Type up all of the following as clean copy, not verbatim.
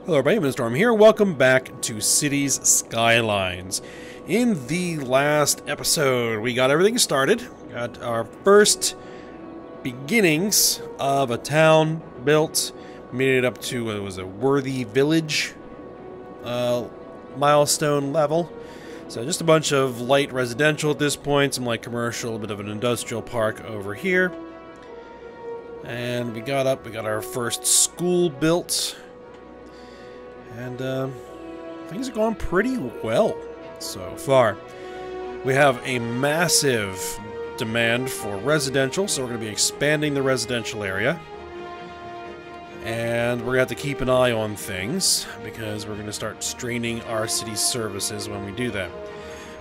Hello everybody, Mr. Storm here. Welcome back to Cities Skylines. In the last episode, we got everything started. Got our first beginnings of a town built. Made it up to, it was a worthy village milestone level. So just a bunch of light residential at this point, some light commercial, a bit of an industrial park over here. And we got our first school built. And things are going pretty well so far. We have a massive demand for residential, so we're going to be expanding the residential area. And we're going to have to keep an eye on things, because we're going to start straining our city's services when we do that.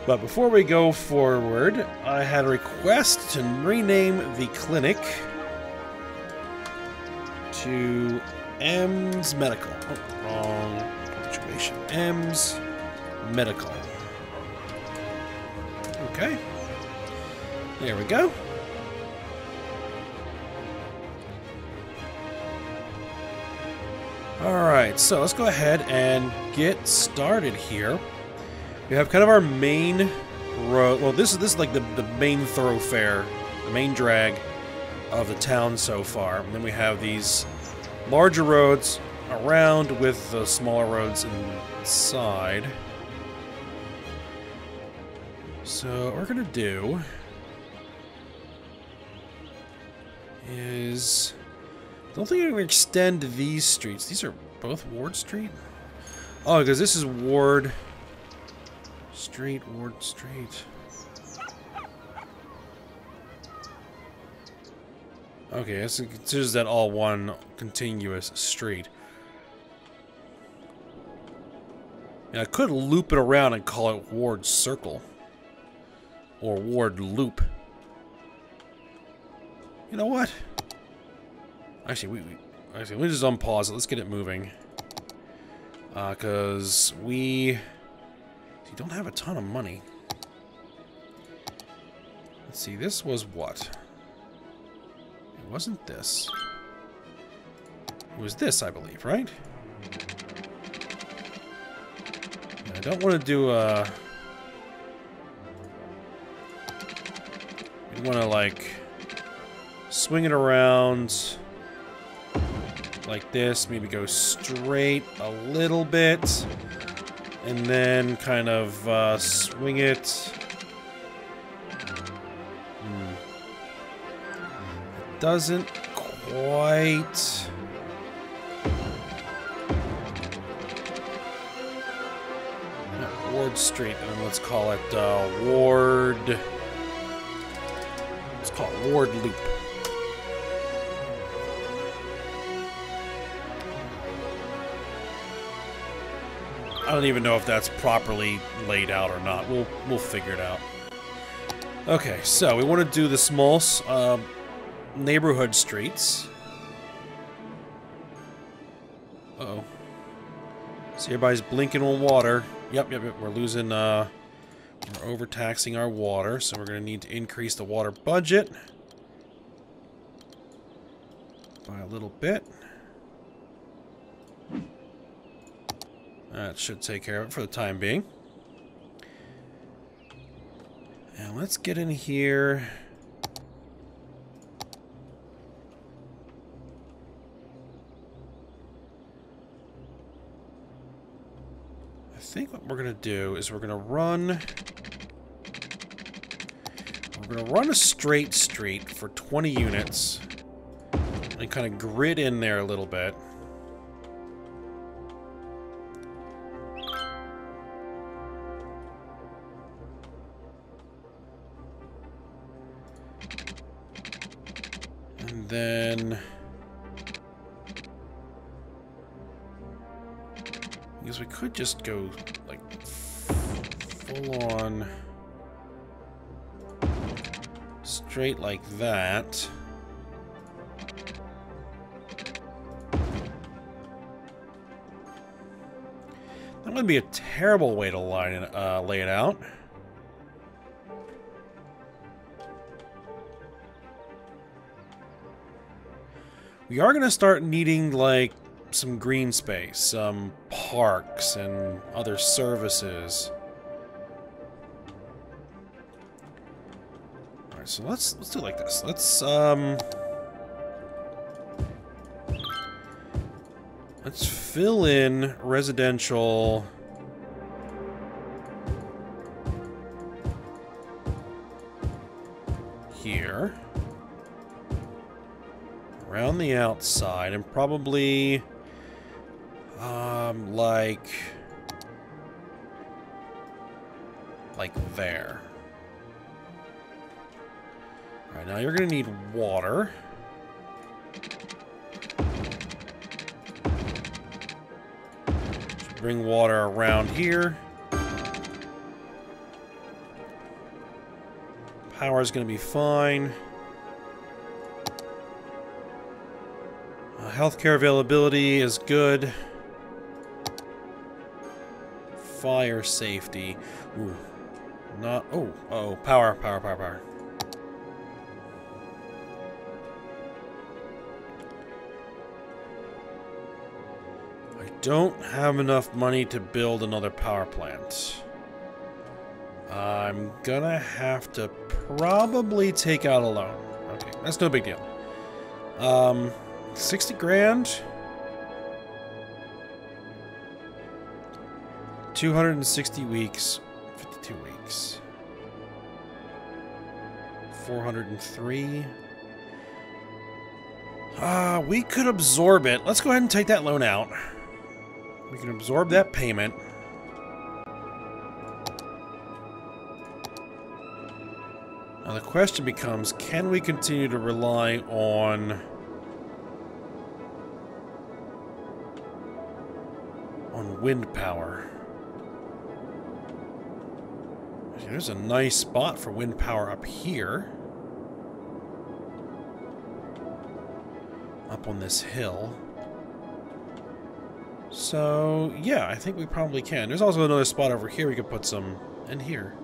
But before we go forward, I had a request to rename the clinic to M's Medical. Oh, wrong punctuation. M's Medical. Okay. There we go. Alright, so let's go ahead and get started here. We have kind of our main road. Well, this is like the main thoroughfare, the main drag of the town so far. And then we have these larger roads around with the smaller roads inside. So what we're gonna do is, I don't think I'm gonna extend these streets. These are both Ward Street? Oh, because this is Ward Street, Ward Street. Okay, it considers that all one continuous street. And I could loop it around and call it Ward Circle. Or Ward Loop. You know what? Actually, let me just unpause it. Let's get it moving. Because we don't have a ton of money. Let's see, this was what? It wasn't this. It was this, I believe, right? And I don't want to do a... We want to, like, swing it around like this. Maybe go straight a little bit. And then kind of swing it. It doesn't quite... Not Ward Street, and then let's call it Ward... Let's call it Ward Loop. I don't even know if that's properly laid out or not. We'll figure it out. Okay, so we want to do the small neighborhood streets. Uh-oh. See, everybody's blinking on water. Yep. We're losing, we're overtaxing our water, so we're going to need to increase the water budget by a little bit. That should take care of it for the time being. And let's get in here. I think what we're going to do is we're going to run a straight street for 20 units and kind of grid in there a little bit. And then because we could just go like full on straight like that. That would be a terrible way to lay it out. We are going to start needing, like, some green space, some parks, and other services. All right, so let's do it like this. Let's fill in residential here. Around the outside, and probably like there. All right, now you're gonna need water. Bring water around here. Power's gonna be fine. Healthcare availability is good. Fire safety. Ooh. Not. Oh, oh, power. I don't have enough money to build another power plant. I'm gonna have to probably take out a loan. Okay, that's no big deal. 60 grand? 260 weeks. 52 weeks. 403. We could absorb it. Let's go ahead and take that loan out. We can absorb that payment. Now the question becomes, can we continue to rely on wind power? There's a nice spot for wind power up here. Up on this hill. So, yeah, I think we probably can. There's also another spot over here we could put some in here.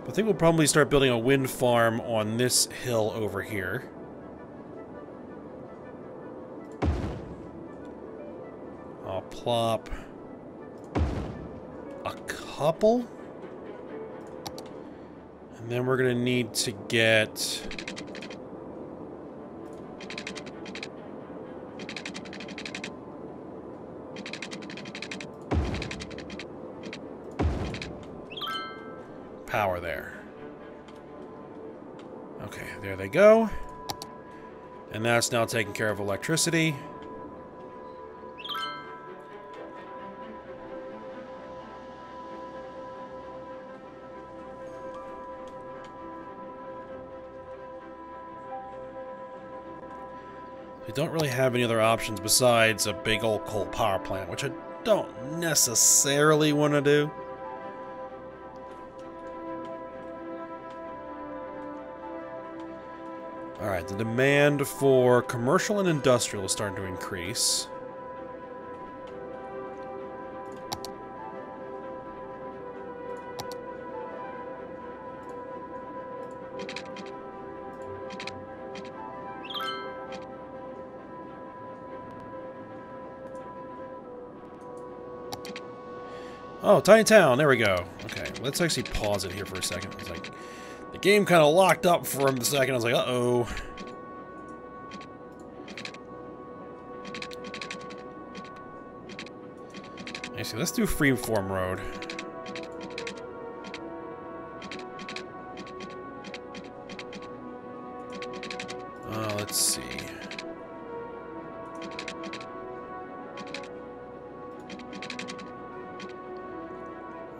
But I think we'll probably start building a wind farm on this hill over here. I'll plop a couple. And then we're going to need to get power there. Okay, there they go. And that's now taking care of electricity. We don't really have any other options besides a big old coal power plant, which I don't necessarily want to do. Alright, the demand for commercial and industrial is starting to increase. Oh, tiny town. There we go. Okay, let's actually pause it here for a second. It's like the game kind of locked up for a second. I was like, uh-oh. Actually, let's do Freeform Road. Let's see.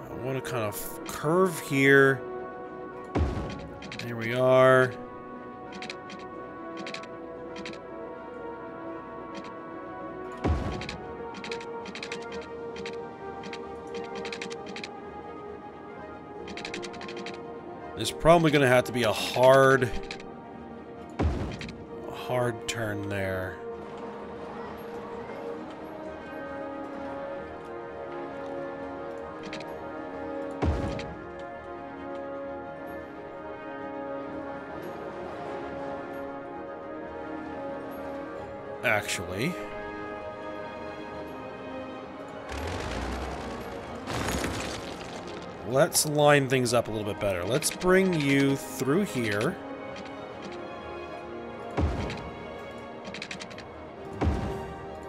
I want to kind of curve here. Here we are. There's probably going to have to be a hard turn there. Actually, let's line things up a little bit better. Let's bring you through here.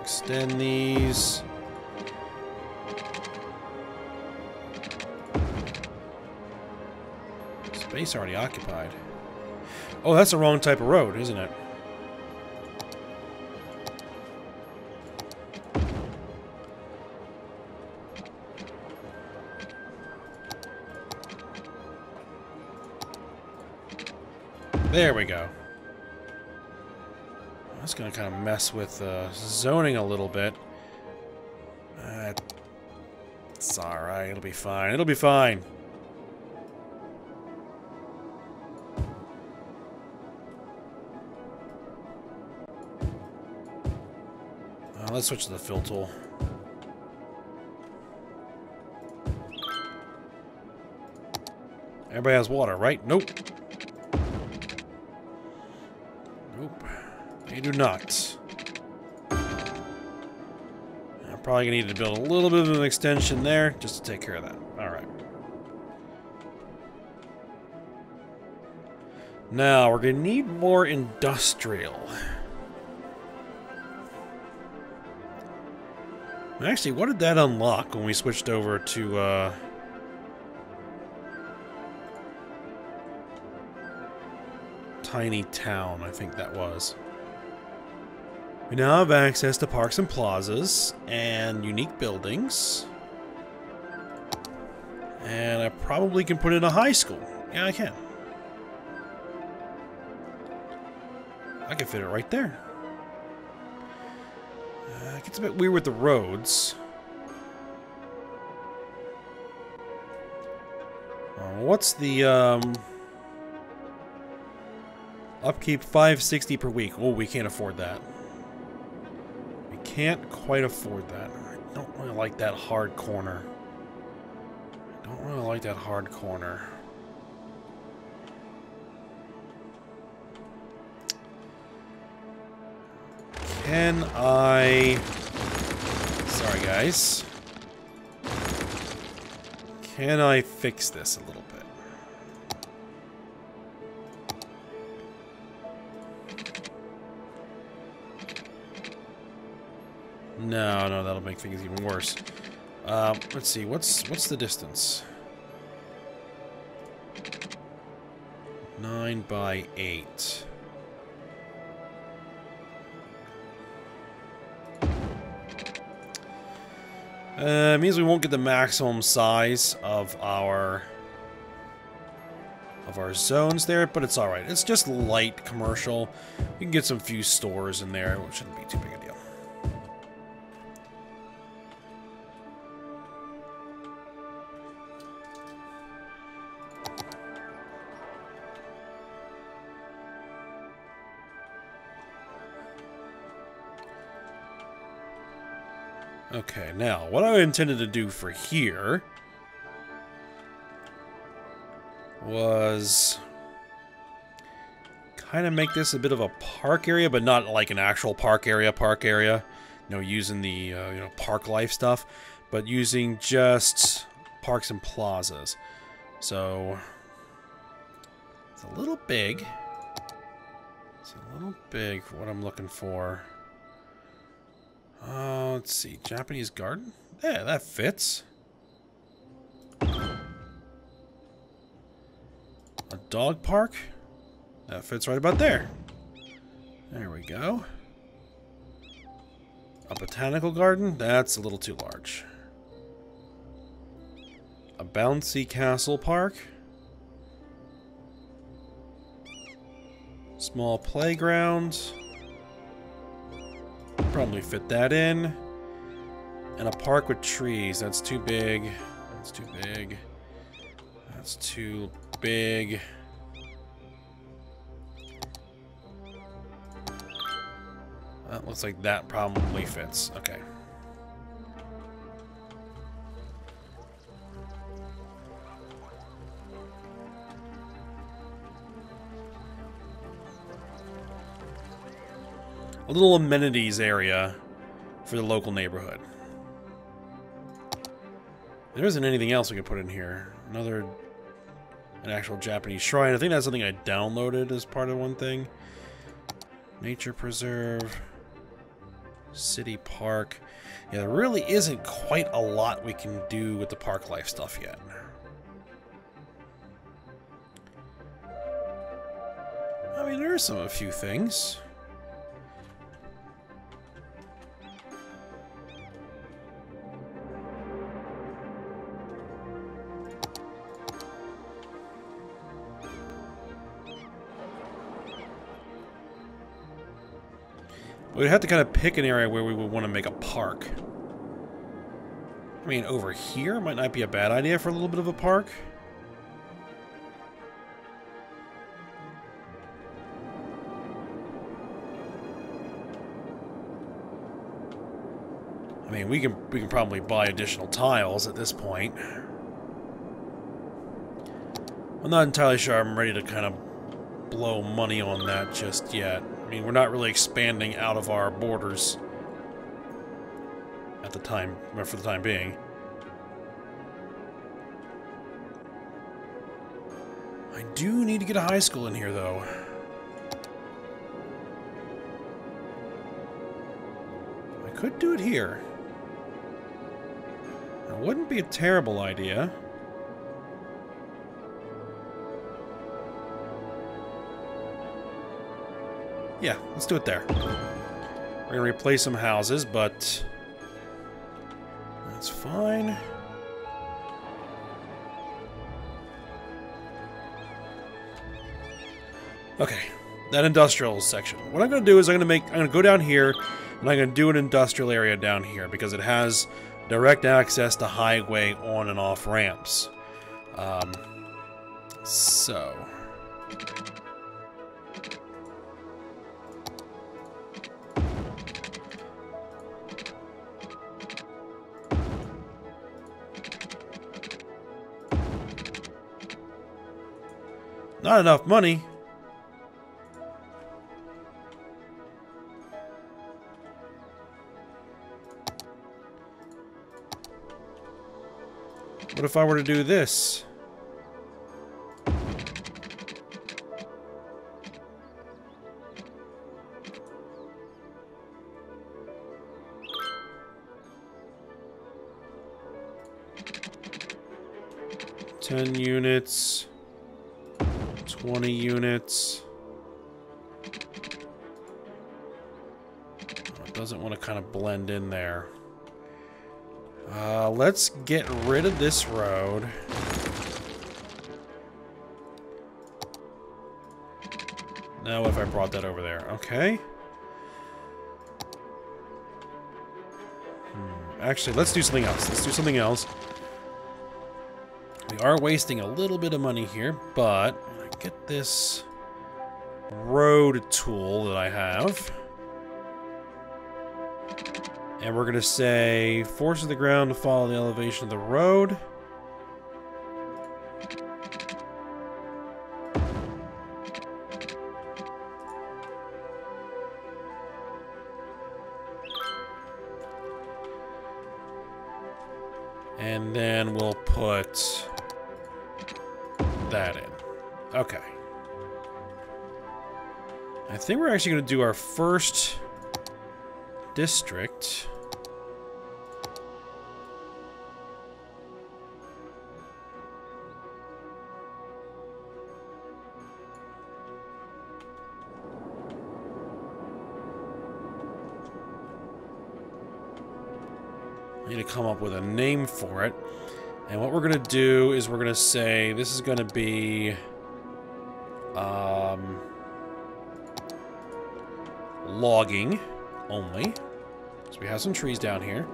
Extend these. Space already occupied. Oh, that's the wrong type of road, isn't it? There we go. That's going to kind of mess with zoning a little bit. It's alright, it'll be fine. It'll be fine. Let's switch to the fill tool. Everybody has water, right? Nope. Nope. They do not. I'm probably going to need to build a little bit of an extension there just to take care of that. Alright. Now, we're going to need more industrial. Actually, what did that unlock when we switched over to, Tiny Town, I think that was. We now have access to parks and plazas and unique buildings. And I probably can put in a high school. Yeah, I can. I can fit it right there. It gets a bit weird with the roads. What's the upkeep? 560 per week. Oh, we can't afford that. We can't quite afford that. I don't really like that hard corner. I don't really like that hard corner. Can I... Sorry, guys. Can I fix this a little bit? No, no, that'll make things even worse. Let's see, what's the distance? 9 by 8. It means we won't get the maximum size of our zones there, but it's alright. It's just light commercial. We can get some few stores in there, which shouldn't be too big a deal. Okay, now, what I intended to do for here was kind of make this a bit of a park area, but not like an actual park area, you know, using the, you know, park life stuff, but using just parks and plazas. So, it's a little big. It's a little big for what I'm looking for. Let's see. Japanese garden? Yeah, that fits. A dog park? That fits right about there. There we go. A botanical garden? That's a little too large. A bouncy castle park? Small playground. Probably fit that in. And a park with trees. That's too big. That's too big. That's too big. That looks like that probably fits. Okay. A little amenities area for the local neighborhood. There isn't anything else we could put in here. An actual Japanese shrine. I think that's something I downloaded as part of one thing. Nature preserve. City park. Yeah, there really isn't quite a lot we can do with the park life stuff yet. I mean, there are a few things. We'd have to kind of pick an area where we would want to make a park. I mean, over here might not be a bad idea for a little bit of a park. I mean, we can probably buy additional tiles at this point. I'm not entirely sure I'm ready to kind of blow money on that just yet. I mean, we're not really expanding out of our borders at the time, or for the time being. I do need to get a high school in here, though. I could do it here. It wouldn't be a terrible idea. Yeah, let's do it there. We're gonna replace some houses, but that's fine. Okay, that industrial section. What I'm gonna do is I'm gonna go down here and I'm gonna do an industrial area down here because it has direct access to highway on and off ramps. So. Not enough money. What if I were to do this? Ten units. 20 units. It doesn't want to kind of blend in there. Let's get rid of this road. Now what if I brought that over there? Okay. Actually, let's do something else. Let's do something else. We are wasting a little bit of money here, but get this road tool that I have. And we're going to say, forces the ground to follow the elevation of the road. And then we'll put that in. Okay. I think we're actually going to do our first district. I need to come up with a name for it. And what we're going to do is we're going to say this is going to be logging only. So we have some trees down here.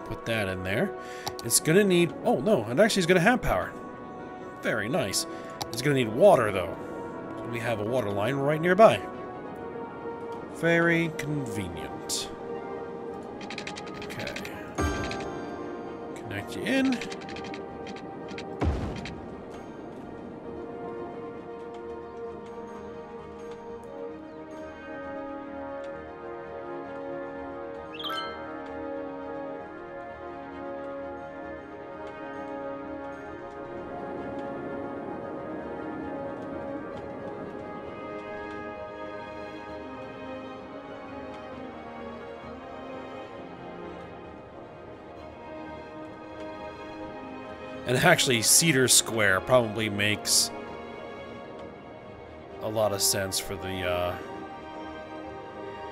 Put that in there. It's going to need... Oh, no. It actually is going to have power. Very nice. It's going to need water, though. So we have a water line right nearby. Very convenient. Okay. Connect you in. And actually, Cedar Square probably makes a lot of sense for the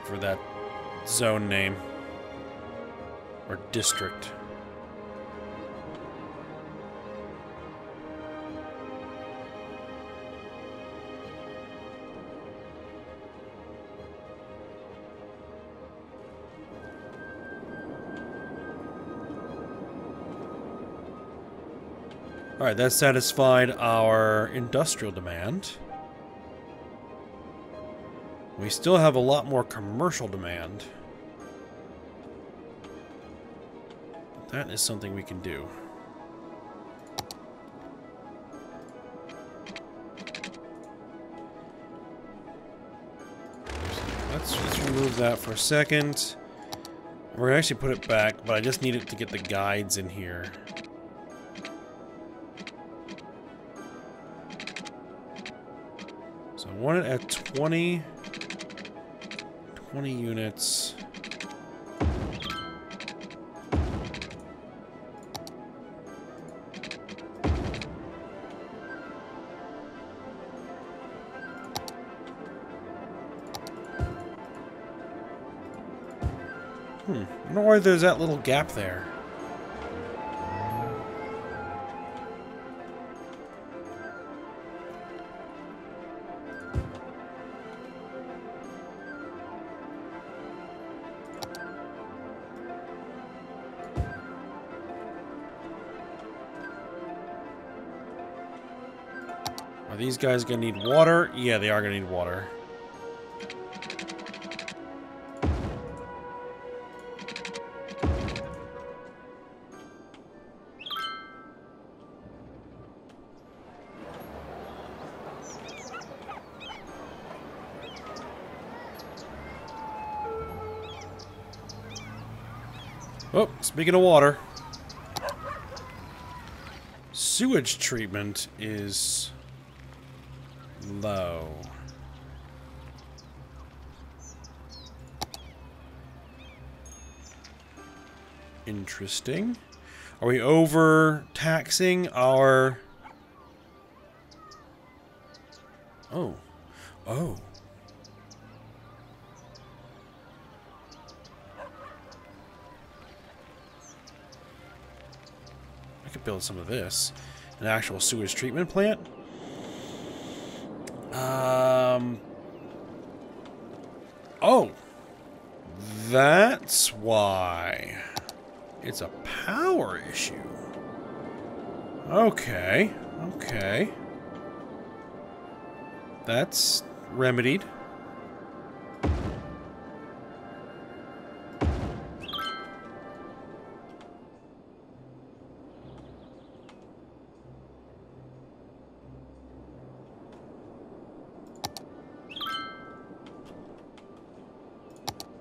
for that zone name or district. Alright, that satisfied our industrial demand. We still have a lot more commercial demand. That is something we can do. Let's remove that for a second. We're gonna actually put it back, but I just need it to get the guides in here. So I want it at 20 units. I don't know why there's that little gap there. Are these guys gonna need water? Yeah, they are gonna need water. Oh, speaking of water, sewage treatment is low. Interesting. Are we overtaxing our... Oh. Oh. I could build some of this. An actual sewage treatment plant? Oh. That's why. It's a power issue. Okay. Okay. That's remedied.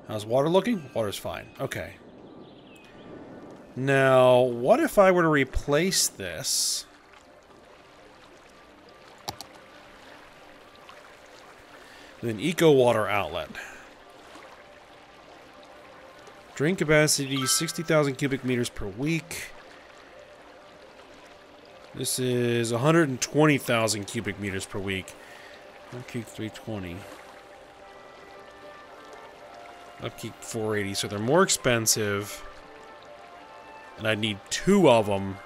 How's water looking? Water's fine. Okay. Now, what if I were to replace this with an eco water outlet? Drain capacity 60,000 cubic meters per week. This is 120,000 cubic meters per week. Upkeep 320. Upkeep 480. So they're more expensive. And I'd need 2 of them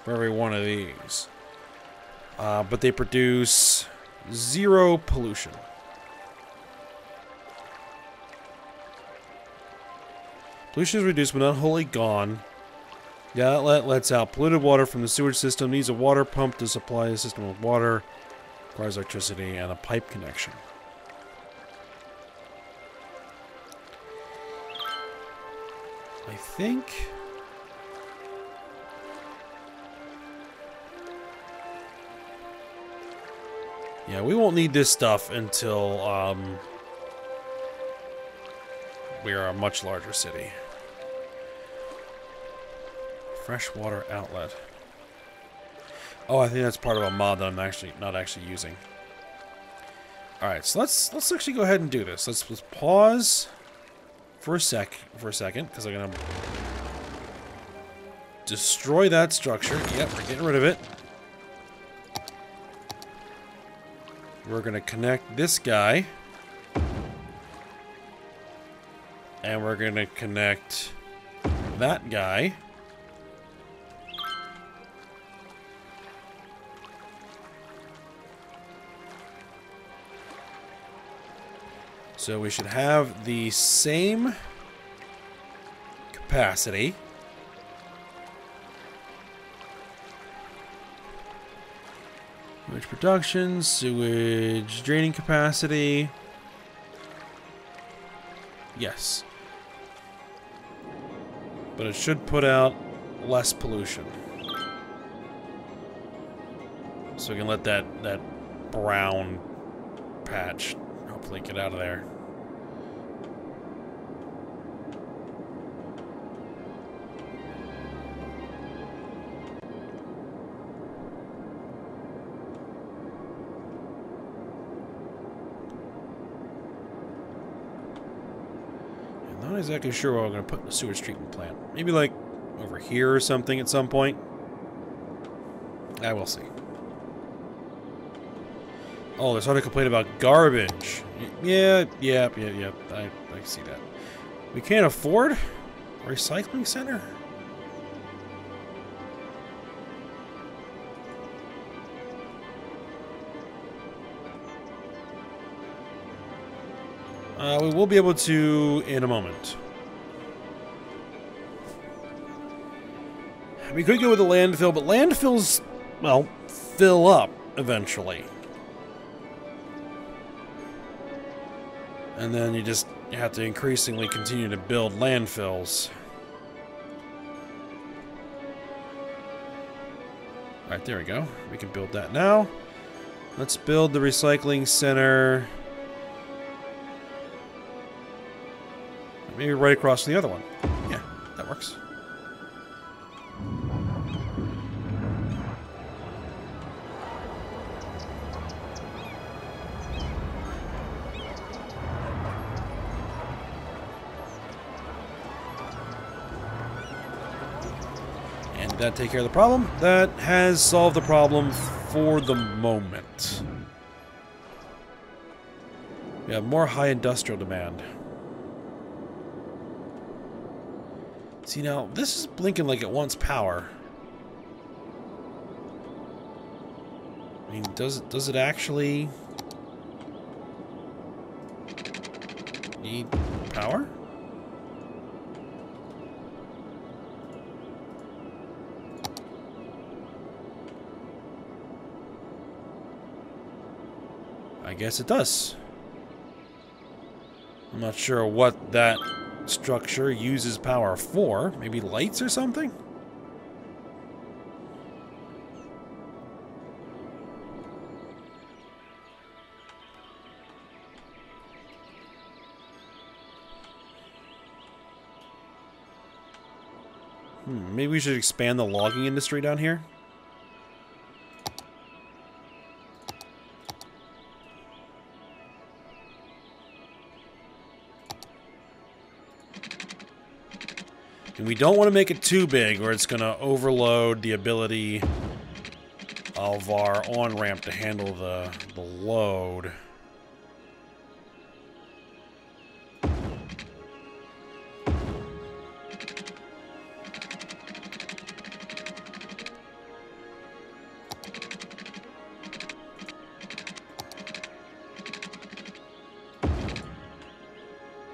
for every one of these. But they produce 0 pollution. Pollution is reduced but not wholly gone. The outlet lets out polluted water from the sewage system. Needs a water pump to supply the system with water. Requires electricity and a pipe connection. I think... yeah, we won't need this stuff until we are a much larger city. Freshwater outlet. Oh, I think that's part of a mod that I'm not actually using. All right, so let's actually go ahead and do this. Let's pause for a second because I'm gonna destroy that structure. Yep, we're getting rid of it. We're going to connect this guy. And we're going to connect that guy. So we should have the same capacity. Sewage production, sewage draining capacity. Yes. But it should put out less pollution. So we can let that brown patch hopefully get out of there. I'm not exactly sure what I'm going to put in the sewage treatment plant. Maybe like over here or something at some point. I will see. Oh, there's already a complaint about garbage. Yeah. I see that. We can't afford a recycling center? We will be able to in a moment. We could go with a landfill, but landfills, well, fill up eventually. And then you have to increasingly continue to build landfills. Alright, there we go. We can build that now. Let's build the recycling center. Maybe right across from the other one. Yeah, that works. And did that take care of the problem? That has solved the problem for the moment. We have more high industrial demand. See, now, this is blinking like it wants power. I mean, does it actually need power? I guess it does. I'm not sure what that structure uses power for. Maybe lights or something? Maybe we should expand the logging industry down here. And we don't want to make it too big or it's going to overload the ability of our on-ramp to handle the load.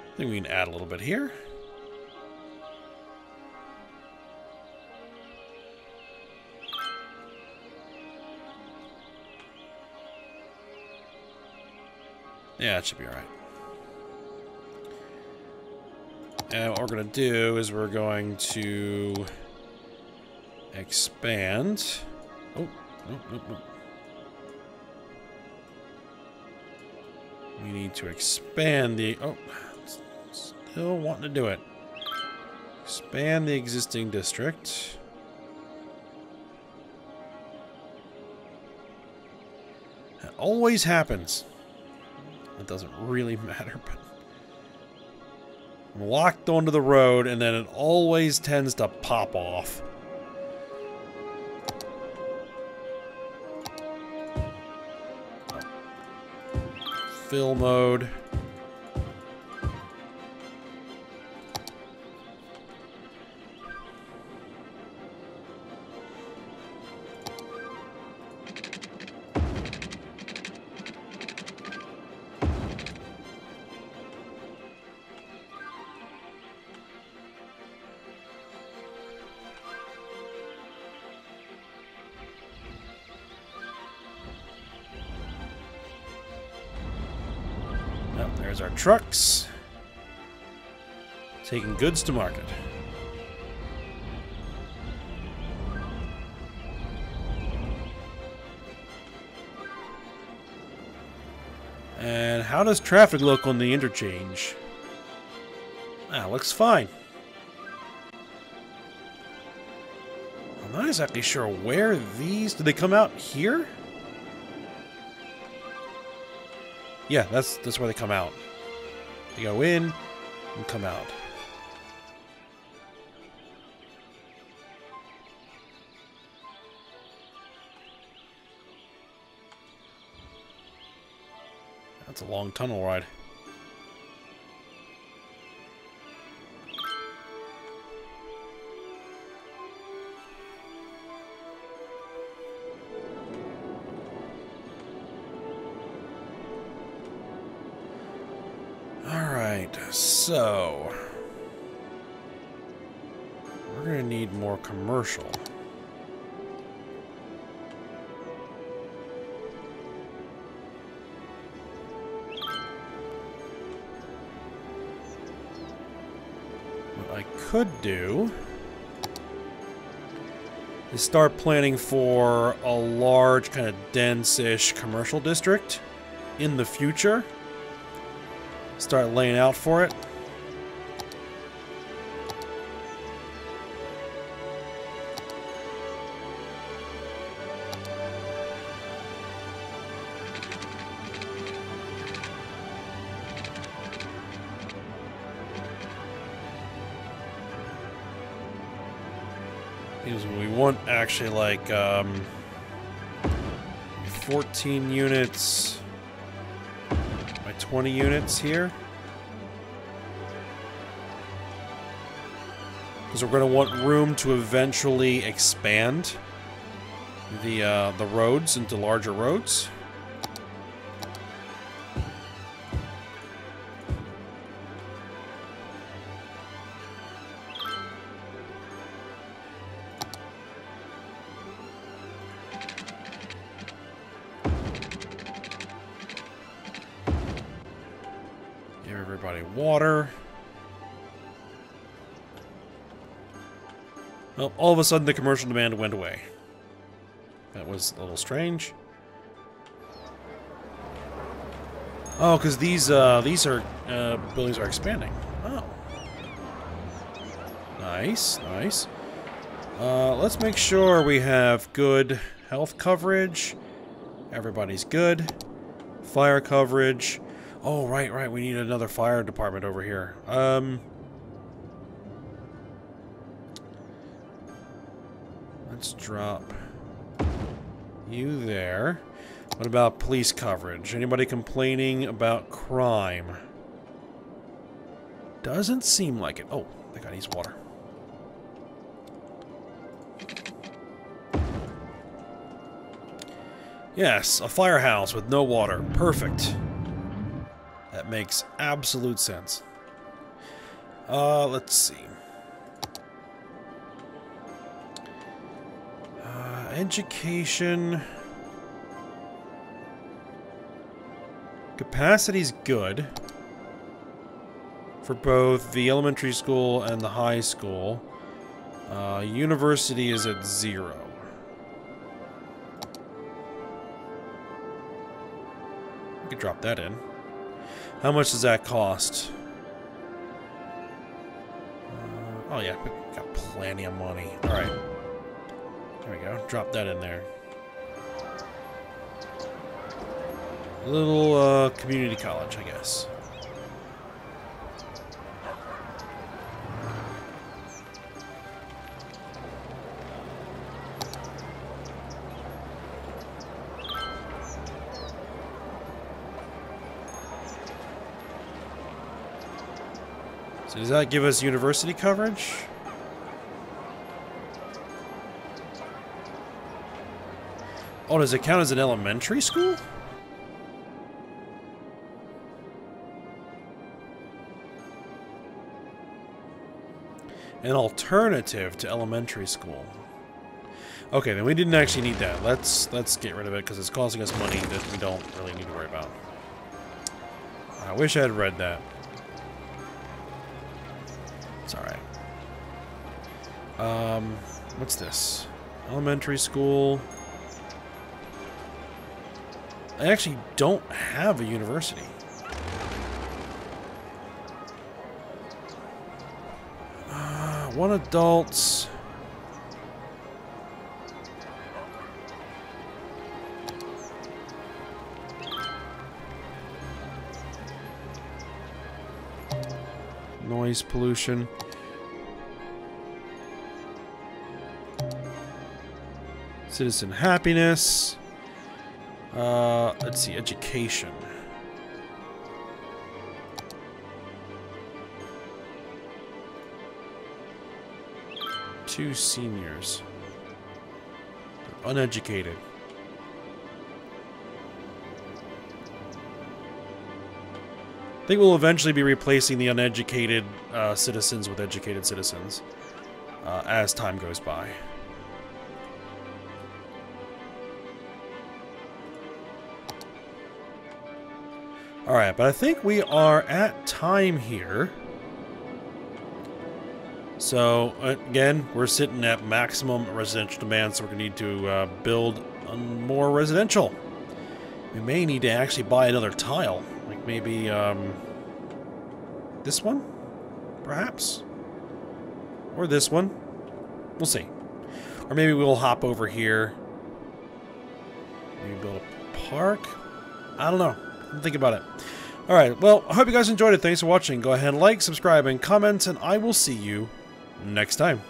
I think we can add a little bit here. Yeah, it should be alright. And what we're going to do is we're going to expand. Oh, nope. We need to expand the... Oh, still wanting to do it. Expand the existing district. That always happens. It doesn't really matter, but I'm locked onto the road, and then it always tends to pop off. fill mode. There's our trucks. Taking goods to market. And how does traffic look on the interchange? Ah, looks fine. I'm not exactly sure where these... Do they come out here? Yeah, that's where they come out. They go in and come out. That's a long tunnel ride. So, we're going to need more commercial. What I could do is start planning for a large, kind of dense-ish commercial district in the future. Start laying out for it. Because we want actually like 14 units. 20 units here. Because we're going to want room to eventually expand the roads into larger roads. Water. Well, all of a sudden the commercial demand went away. That was a little strange. Oh, because these buildings are expanding. Oh, nice, nice. Let's make sure we have good health coverage. Everybody's good. Fire coverage. Oh, right. We need another fire department over here. Let's drop you there. What about police coverage? Anybody complaining about crime? Doesn't seem like it. Oh, I think I need water. Yes, a firehouse with no water. Perfect. That makes absolute sense. Let's see. Education. Capacity's good. For both the elementary school and the high school. University is at 0. We could drop that in. How much does that cost? Oh yeah, we got plenty of money. Alright. There we go. Drop that in there. A little community college, I guess. So does that give us university coverage? Oh, does it count as an elementary school? An alternative to elementary school. Okay, then we didn't actually need that. Let's get rid of it because it's costing us money that we don't really need to worry about. I wish I had read that. It's alright. What's this? Elementary school. I actually don't have a university. One adult. Noise pollution. Citizen happiness. Let's see, education. Two seniors. They're uneducated. I think we'll eventually be replacing the uneducated citizens with educated citizens as time goes by. Alright, but I think we are at time here. So, again, we're sitting at maximum residential demand, so we're going to need to build more residential. We may need to actually buy another tile. Like maybe, this one? Perhaps? Or this one? We'll see. Or maybe we'll hop over here. Maybe build a park? I don't know. Think about it. Alright, well, I hope you guys enjoyed it. Thanks for watching. Go ahead and like, subscribe, and comment, and I will see you next time.